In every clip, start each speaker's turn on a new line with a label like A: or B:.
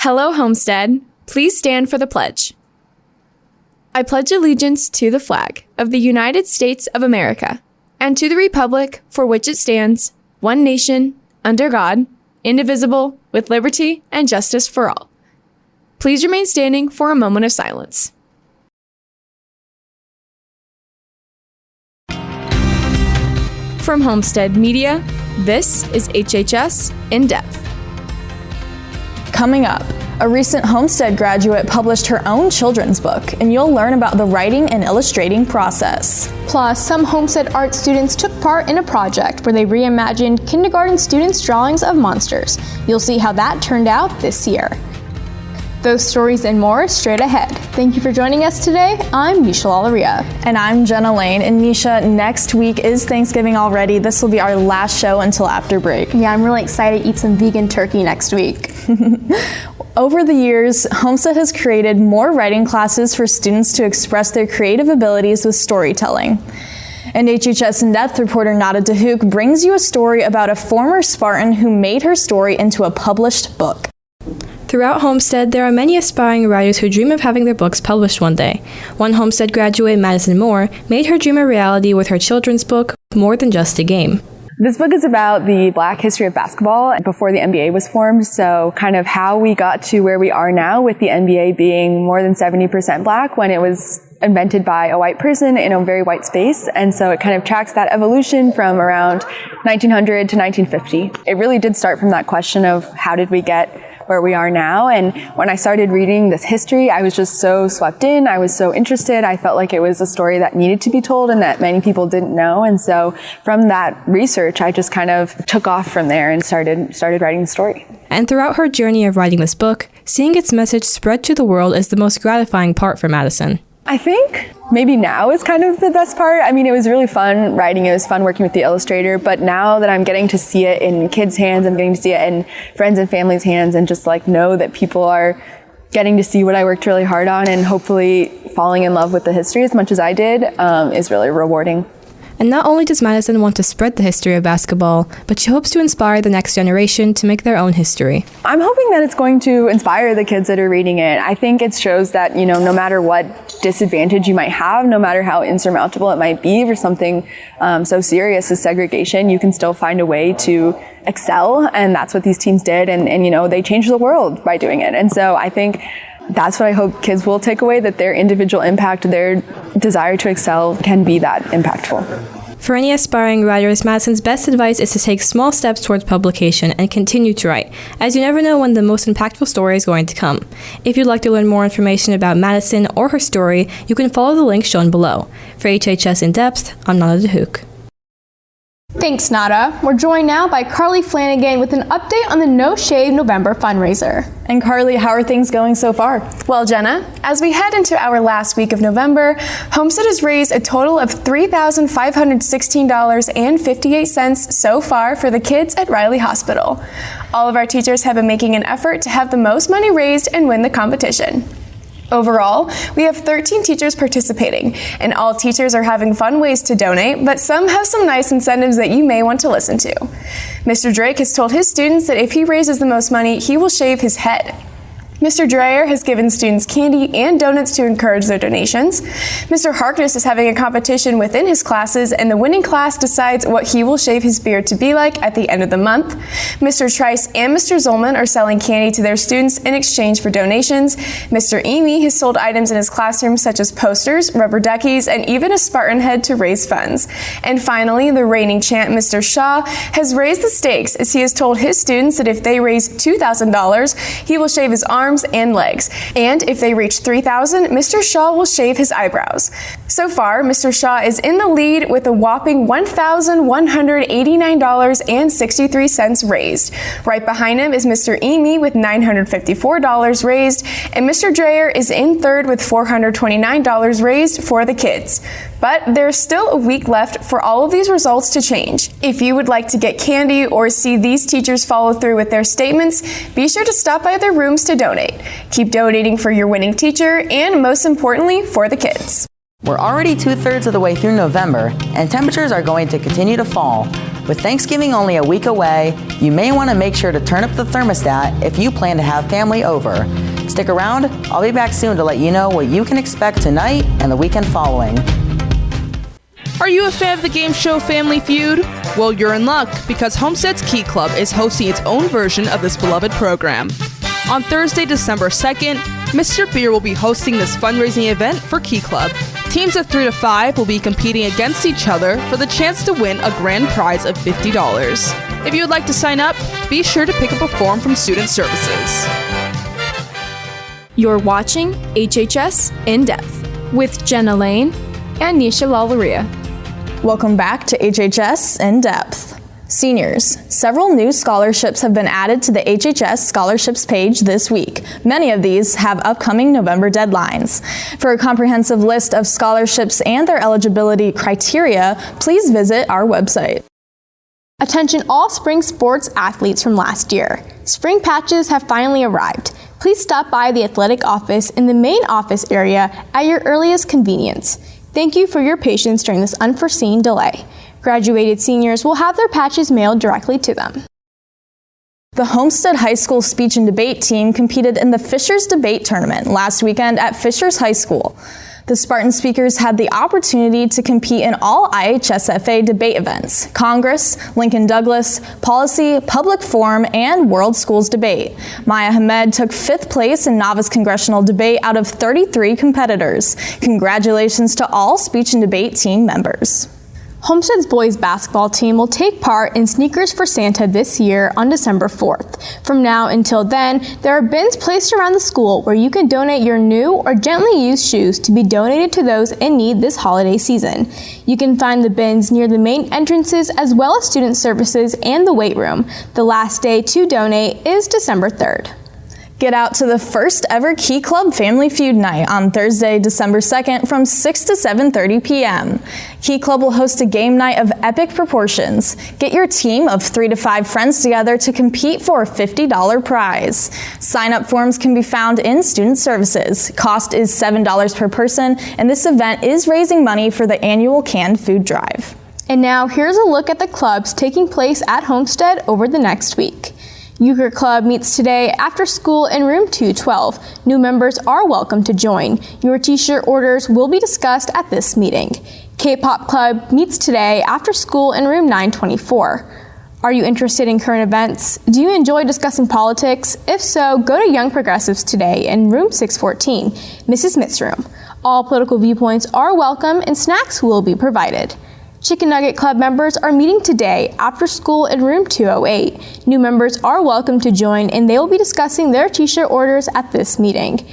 A: Hello, Homestead. Please stand for the pledge. I pledge allegiance to the flag of the United States of America and to the republic for which it stands, one nation, under God, indivisible, with liberty and justice for all. Please remain standing for a moment of silence. From Homestead Media, this is HHS In Depth.
B: Coming up, a recent Homestead graduate published her own children's book, and you'll learn about the writing and illustrating process.
C: Plus, some Homestead art students took part in a project where they reimagined kindergarten students' drawings of monsters. You'll see how that turned out this year. Those stories and more straight ahead. Thank you for joining us today. I'm Nisha Lalaria.
B: And I'm Jenna Lane. And Nisha, next week is Thanksgiving already. This will be our last show until after break.
C: Yeah, I'm really excited to eat some vegan turkey next week.
B: Over the years, Homestead has created more writing classes for students to express their creative abilities with storytelling. And HHS In Depth reporter Nada Dahouk brings you a story about a former Spartan who made her story into a published book.
D: Throughout Homestead, there are many aspiring writers who dream of having their books published one day. One Homestead graduate, Madison Moore, made her dream a reality with her children's book, More Than Just a Game.
E: This book is about the Black history of basketball before the NBA was formed, so kind of how we got to where we are now with the NBA being more than 70% Black when it was invented by a white person in a very white space. And so it kind of tracks that evolution from around 1900 to 1950. It really did start from that question of how did we get where we are now. And when I started reading this history, I was just so swept in. I was so interested. I felt like it was a story that needed to be told and that many people didn't know. And so from that research, I just kind of took off from there and started writing the story.
D: And throughout her journey of writing this book, seeing its message spread to the world is the most gratifying part for Madison.
E: I think maybe now is kind of the best part. I mean, it was really fun writing. It was fun working with the illustrator. But now that I'm getting to see it in kids' hands, I'm getting to see it in friends and family's hands and just like know that people are getting to see what I worked really hard on and hopefully falling in love with the history as much as I did is really rewarding.
D: And not only does Madison want to spread the history of basketball, but she hopes to inspire the next generation to make their own history.
E: I'm hoping that it's going to inspire the kids that are reading it. I think it shows that, no matter what disadvantage you might have, no matter how insurmountable it might be for something so serious as segregation, you can still find a way to excel. And that's what these teams did. And they changed the world by doing it. And so I think that's what I hope kids will take away, that their individual impact, their desire to excel can be that impactful.
D: For any aspiring writers, Madison's best advice is to take small steps towards publication and continue to write, as you never know when the most impactful story is going to come. If you'd like to learn more information about Madison or her story, you can follow the link shown below. For HHS In Depth, I'm Nada Dahouk.
C: Thanks, Nada. We're joined now by Carly Flanagan with an update on the No Shave November fundraiser.
B: And Carly, how are things going so far?
F: Well, Jenna, as we head into our last week of November, Homestead has raised a total of $3,516.58 so far for the kids at Riley Hospital. All of our teachers have been making an effort to have the most money raised and win the competition. Overall, we have 13 teachers participating, and all teachers are having fun ways to donate, but some have some nice incentives that you may want to listen to. Mr. Drake has told his students that if he raises the most money, he will shave his head. Mr. Dreyer has given students candy and donuts to encourage their donations. Mr. Harkness is having a competition within his classes, and the winning class decides what he will shave his beard to be like at the end of the month. Mr. Trice and Mr. Zolman are selling candy to their students in exchange for donations. Mr. Amy has sold items in his classroom such as posters, rubber duckies, and even a Spartan head to raise funds. And finally, the reigning champ, Mr. Shaw, has raised the stakes as he has told his students that if they raise $2,000, he will shave his arms and legs. And if they reach $3,000, Mr. Shaw will shave his eyebrows. So far, Mr. Shaw is in the lead with a whopping $1,189.63 raised. Right behind him is Mr. Amy with $954 raised, and Mr. Dreyer is in third with $429 raised for the kids. But there's still a week left for all of these results to change. If you would like to get candy or see these teachers follow through with their statements, be sure to stop by their rooms to donate. Keep donating for your winning teacher and, most importantly, for the kids.
G: We're already 2/3 of the way through November, and temperatures are going to continue to fall. With Thanksgiving only a week away, you may want to make sure to turn up the thermostat if you plan to have family over. Stick around, I'll be back soon to let you know what you can expect tonight and the weekend following.
H: Are you a fan of the game show Family Feud? Well, you're in luck because Homestead's Key Club is hosting its own version of this beloved program. On Thursday, December 2nd, Mr. Beer will be hosting this fundraising event for Key Club. Teams of 3 to 5 will be competing against each other for the chance to win a grand prize of $50. If you would like to sign up, be sure to pick up a form from Student Services.
A: You're watching HHS In Depth with Jenna Lane and Nisha Lalaria.
B: Welcome back to HHS In Depth. Seniors, several new scholarships have been added to the HHS scholarships page this week. Many of these have upcoming November deadlines. For a comprehensive list of scholarships and their eligibility criteria, please visit our website.
C: Attention all spring sports athletes from last year. Spring patches have finally arrived. Please stop by the athletic office in the main office area at your earliest convenience. Thank you for your patience during this unforeseen delay. Graduated seniors will have their patches mailed directly to them.
B: The Homestead High School speech and debate team competed in the Fishers Debate Tournament last weekend at Fishers High School. The Spartan speakers had the opportunity to compete in all IHSFA debate events: Congress, Lincoln Douglas, Policy, Public Forum, and World Schools Debate. Maya Hamed took 5th place in novice congressional debate out of 33 competitors. Congratulations to all speech and debate team members.
C: Homestead's boys basketball team will take part in Sneakers for Santa this year on December 4th. From now until then, there are bins placed around the school where you can donate your new or gently used shoes to be donated to those in need this holiday season. You can find the bins near the main entrances as well as student services and the weight room. The last day to donate is December 3rd.
B: Get out to the first ever Key Club Family Feud Night on Thursday, December 2nd from 6 to 7:30 p.m. Key Club will host a game night of epic proportions. Get your team of 3 to 5 friends together to compete for a $50 prize. Sign-up forms can be found in Student Services. Cost is $7 per person, and this event is raising money for the annual canned food drive.
C: And now here's a look at the clubs taking place at Homestead over the next week. Euchre Club meets today after school in room 212. New members are welcome to join. Your t-shirt orders will be discussed at this meeting. K-Pop Club meets today after school in room 924. Are you interested in current events? Do you enjoy discussing politics? If so, go to Young Progressives today in room 614, Mrs. Smith's room. All political viewpoints are welcome and snacks will be provided. Chicken Nugget Club members are meeting today after school in room 208. New members are welcome to join and they will be discussing their t-shirt orders at this meeting.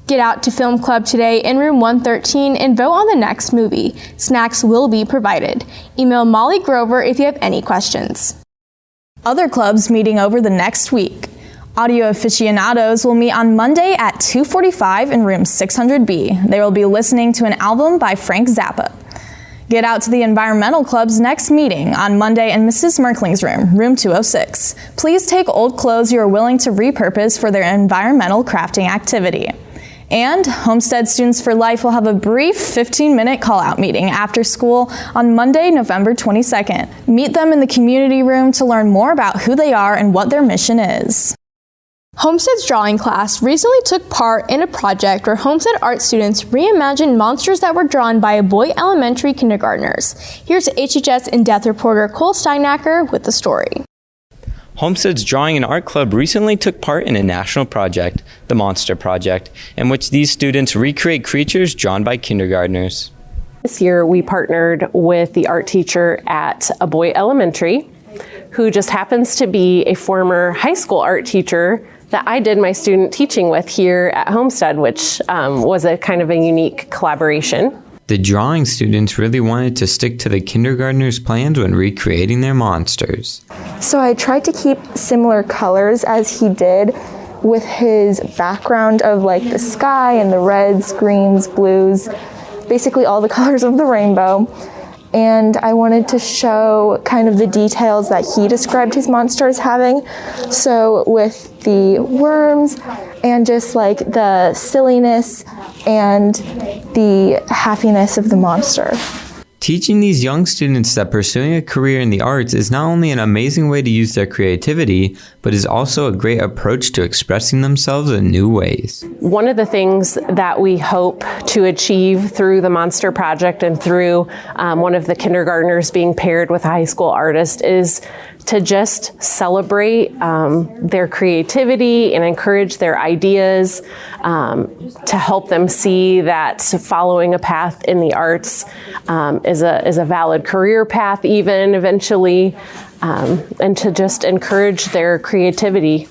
C: Get out to Film Club today in room 113 and vote on the next movie. Snacks will be provided. Email Molly Grover if you have any questions.
B: Other clubs meeting over the next week. Audio aficionados will meet on Monday at 2:45 in room 600B. They will be listening to an album by Frank Zappa. Get out to the Environmental Club's next meeting on Monday in Mrs. Merkling's room, room 206. Please take old clothes you are willing to repurpose for their environmental crafting activity. And Homestead Students for Life will have a brief 15-minute call-out meeting after school on Monday, November 22nd. Meet them in the community room to learn more about who they are and what their mission is.
C: Homestead's drawing class recently took part in a project where Homestead art students reimagined monsters that were drawn by Boy Elementary kindergartners. Here's HHS In-Depth reporter Cole Steinacker with the story.
I: Homestead's Drawing and Art Club recently took part in a national project, the Monster Project, in which these students recreate creatures drawn by kindergartners.
J: This year we partnered with the art teacher at a Boy Elementary, who just happens to be a former high school art teacher that I did my student teaching with here at Homestead, which was a kind of a unique collaboration.
I: The drawing students really wanted to stick to the kindergartners' plans when recreating their monsters.
K: So I tried to keep similar colors as he did with his background of like the sky and the reds, greens, blues, basically all the colors of the rainbow. And I wanted to show kind of the details that he described his monster as having. So with the worms and just like the silliness and the happiness of the monster.
I: Teaching these young students that pursuing a career in the arts is not only an amazing way to use their creativity, but is also a great approach to expressing themselves in new ways.
J: One of the things that we hope to achieve through the Monster Project and through one of the kindergartners being paired with a high school artist is to just celebrate their creativity and encourage their ideas, to help them see that following a path in the arts is a valid career path even eventually, and to just encourage their creativity.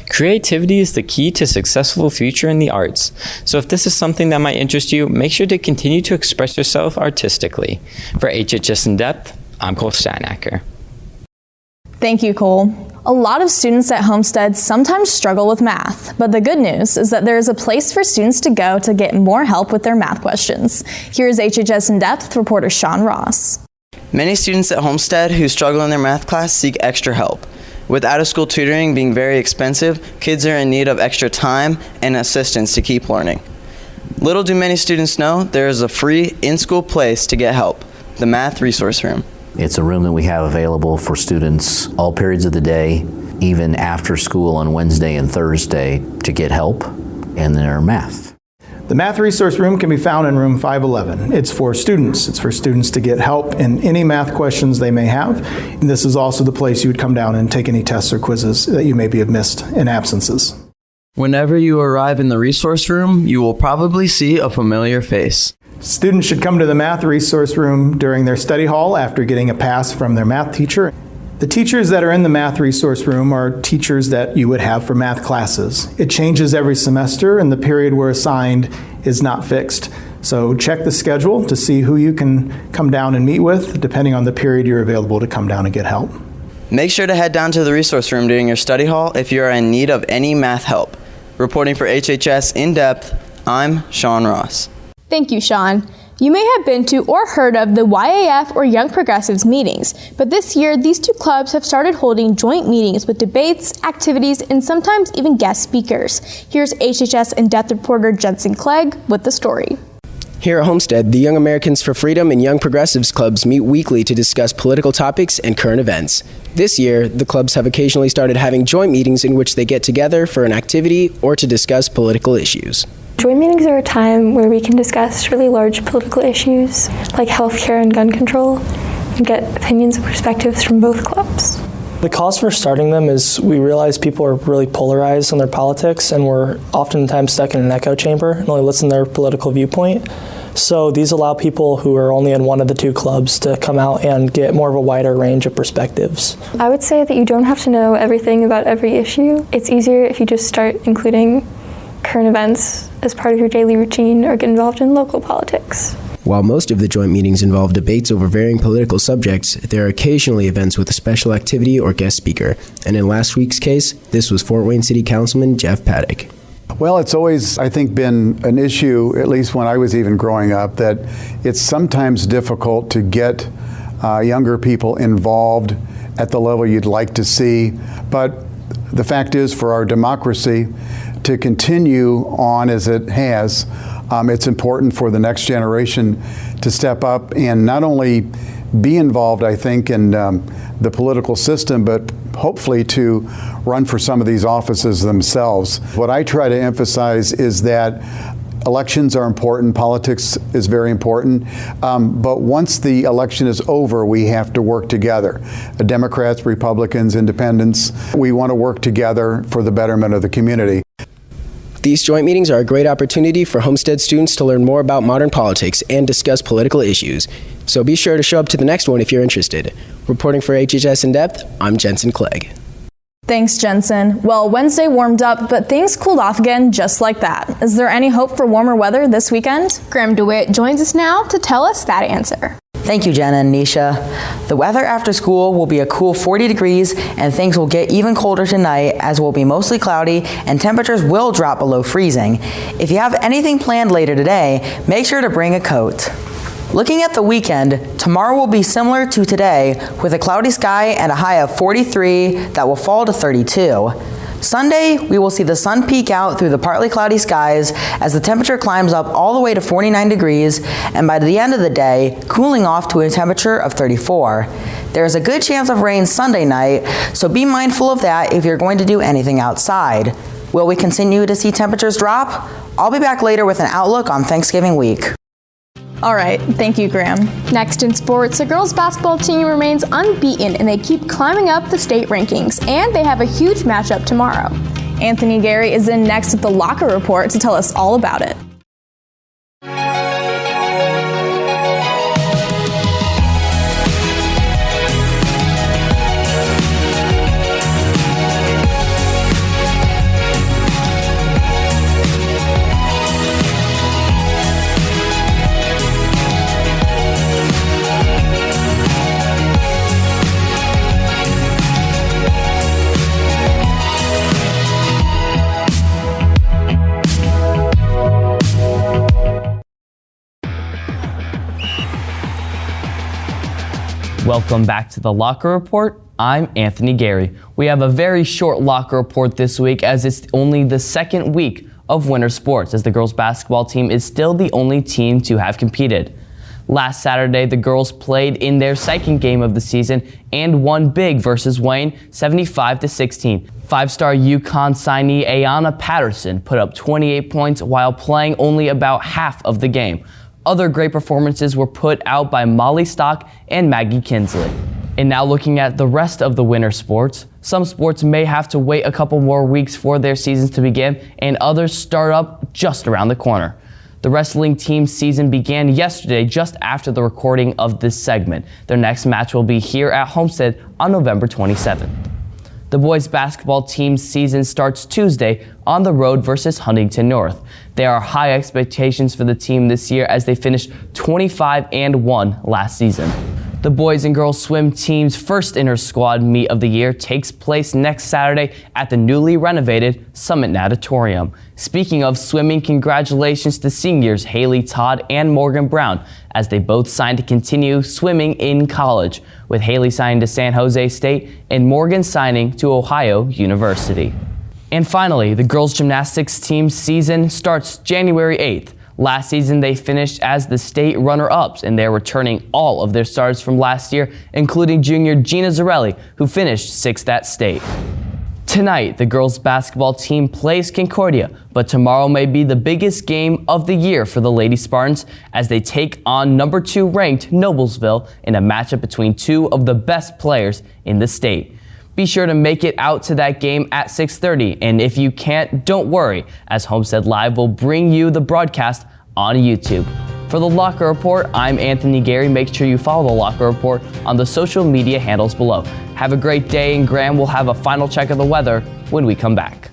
I: Creativity is the key to a successful future in the arts. So if this is something that might interest you, make sure to continue to express yourself artistically. For HHS In Depth, I'm Cole Steinacker.
B: Thank you, Cole. A lot of students at Homestead sometimes struggle with math, but the good news is that there is a place for students to go to get more help with their math questions. Here's HHS In Depth reporter Sean Ross.
L: Many students at Homestead who struggle in their math class seek extra help. With out-of-school tutoring being very expensive, kids are in need of extra time and assistance to keep learning. Little do many students know there is a free in-school place to get help, the Math Resource Room.
M: It's a room that we have available for students all periods of the day, even after school on Wednesday and Thursday, to get help in their math.
N: The Math Resource Room can be found in room 511. It's for students. It's for students to get help in any math questions they may have. And this is also the place you would come down and take any tests or quizzes that you maybe have missed in absences.
L: Whenever you arrive in the resource room, you will probably see a familiar face.
N: Students should come to the Math Resource Room during their study hall after getting a pass from their math teacher. The teachers that are in the Math Resource Room are teachers that you would have for math classes. It changes every semester and the period we're assigned is not fixed. So check the schedule to see who you can come down and meet with, depending on the period you're available to come down and get help.
L: Make sure to head down to the resource room during your study hall if you are in need of any math help. Reporting for HHS In Depth, I'm Sean Ross.
C: Thank you, Sean. You may have been to or heard of the YAF or Young Progressives meetings, but this year these two clubs have started holding joint meetings with debates, activities, and sometimes even guest speakers. Here's HHS In Depth reporter Jensen Clegg with the story.
O: Here at Homestead, the Young Americans for Freedom and Young Progressives clubs meet weekly to discuss political topics and current events. This year, the clubs have occasionally started having joint meetings in which they get together for an activity or to discuss political issues.
P: Joint meetings are a time where we can discuss really large political issues like healthcare and gun control and get opinions and perspectives from both clubs.
Q: The cause for starting them is we realize people are really polarized on their politics and we're oftentimes stuck in an echo chamber and only listen to their political viewpoint. So these allow people who are only in one of the two clubs to come out and get more of a wider range of perspectives.
P: I would say that you don't have to know everything about every issue. It's easier if you just start including current events as part of your daily routine or get involved in local politics.
O: While most of the joint meetings involve debates over varying political subjects, there are occasionally events with a special activity or guest speaker. And in last week's case, this was Fort Wayne City Councilman Jeff Paddock.
R: Well, it's always, I think, been an issue, at least when I was even growing up, that it's sometimes difficult to get younger people involved at the level you'd like to see. But the fact is, for our democracy to continue on as it has, it's important for the next generation to step up and not only be involved, I think, in the political system, but hopefully to run for some of these offices themselves. What I try to emphasize is that elections are important, politics is very important, but once the election is over, we have to work together. Democrats, Republicans, Independents, we want to work together for the betterment of the community.
O: These joint meetings are a great opportunity for Homestead students to learn more about modern politics and discuss political issues. So be sure to show up to the next one if you're interested. Reporting for HHS In Depth, I'm Jensen Clegg.
B: Thanks, Jensen. Well, Wednesday warmed up, but things cooled off again just like that. Is there any hope for warmer weather this weekend?
C: Graham DeWitt joins us now to tell us that answer.
G: Thank you, Jenna and Nisha. The weather after school will be a cool 40 degrees and things will get even colder tonight as it will be mostly cloudy and temperatures will drop below freezing. If you have anything planned later today, make sure to bring a coat. Looking at the weekend, tomorrow will be similar to today with a cloudy sky and a high of 43 that will fall to 32. Sunday, we will see the sun peek out through the partly cloudy skies as the temperature climbs up all the way to 49 degrees, and by the end of the day, cooling off to a temperature of 34. There is a good chance of rain Sunday night, so be mindful of that if you're going to do anything outside. Will we continue to see temperatures drop? I'll be back later with an outlook on Thanksgiving week.
B: All right, thank you, Graham.
C: Next in sports, the girls basketball team remains unbeaten and they keep climbing up the state rankings, and they have a huge matchup tomorrow.
B: Anthony Gary is in next with the Locker Report to tell us all about it.
S: Welcome back to the Locker Report. I'm Anthony Gary. We have a very short Locker Report this week as it's only the second week of winter sports as the girls basketball team is still the only team to have competed. Last Saturday, the girls played in their second game of the season and won big versus Wayne 75-16. Five-star UConn signee Ayanna Patterson put up 28 points while playing only about half of the game. Other great performances were put out by Molly Stock and Maggie Kinsley. And now looking at the rest of the winter sports, some sports may have to wait a couple more weeks for their seasons to begin, and others start up just around the corner. The wrestling team's season began yesterday just after the recording of this segment. Their next match will be here at Homestead on November 27th. The boys basketball team's season starts Tuesday on the road versus Huntington North. There are high expectations for the team this year as they finished 25-1 last season. The boys and girls swim team's first inter-squad meet of the year takes place next Saturday at the newly renovated Summit Natatorium. Speaking of swimming, congratulations to seniors Haley Todd and Morgan Brown as they both signed to continue swimming in college, with Haley signing to San Jose State and Morgan signing to Ohio University. And finally, the girls gymnastics team's season starts January 8th. Last season, they finished as the state runner-ups, and they're returning all of their starters from last year, including junior Gina Zarelli, who finished 6th at state. Tonight, the girls basketball team plays Concordia, but tomorrow may be the biggest game of the year for the Lady Spartans as they take on number 2 ranked Noblesville in a matchup between two of the best players in the state. Be sure to make it out to that game at 6:30, and if you can't, don't worry, as Homestead Live will bring you the broadcast on YouTube. For the Locker Report, I'm Anthony Gary. Make sure you follow the Locker Report on the social media handles below. Have a great day, and Graham will have a final check of the weather when we come back.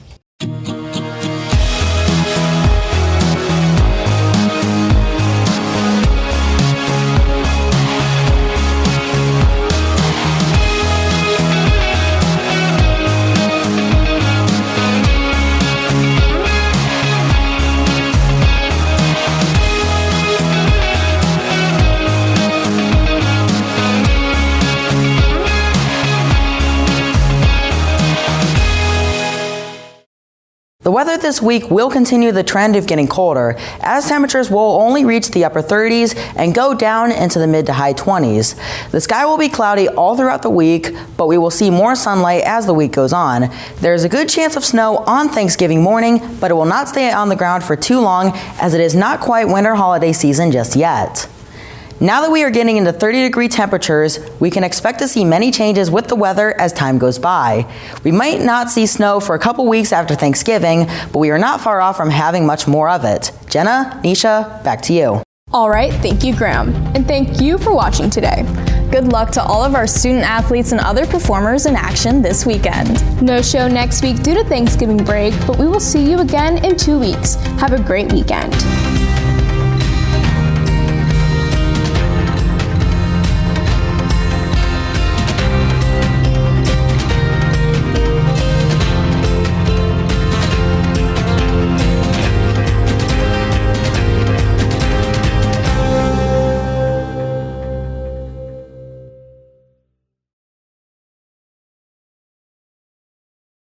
G: The weather this week will continue the trend of getting colder, as temperatures will only reach the upper 30s and go down into the mid to high 20s. The sky will be cloudy all throughout the week, but we will see more sunlight as the week goes on. There is a good chance of snow on Thanksgiving morning, but it will not stay on the ground for too long as it is not quite winter holiday season just yet. Now that we are getting into 30-degree temperatures, we can expect to see many changes with the weather as time goes by. We might not see snow for a couple weeks after Thanksgiving, but we are not far off from having much more of it. Jenna, Nisha, back to you.
C: All right, thank you, Graham. And thank you for watching today.
B: Good luck to all of our student athletes and other performers in action this weekend.
C: No show next week due to Thanksgiving break, but we will see you again in 2 weeks. Have a great weekend.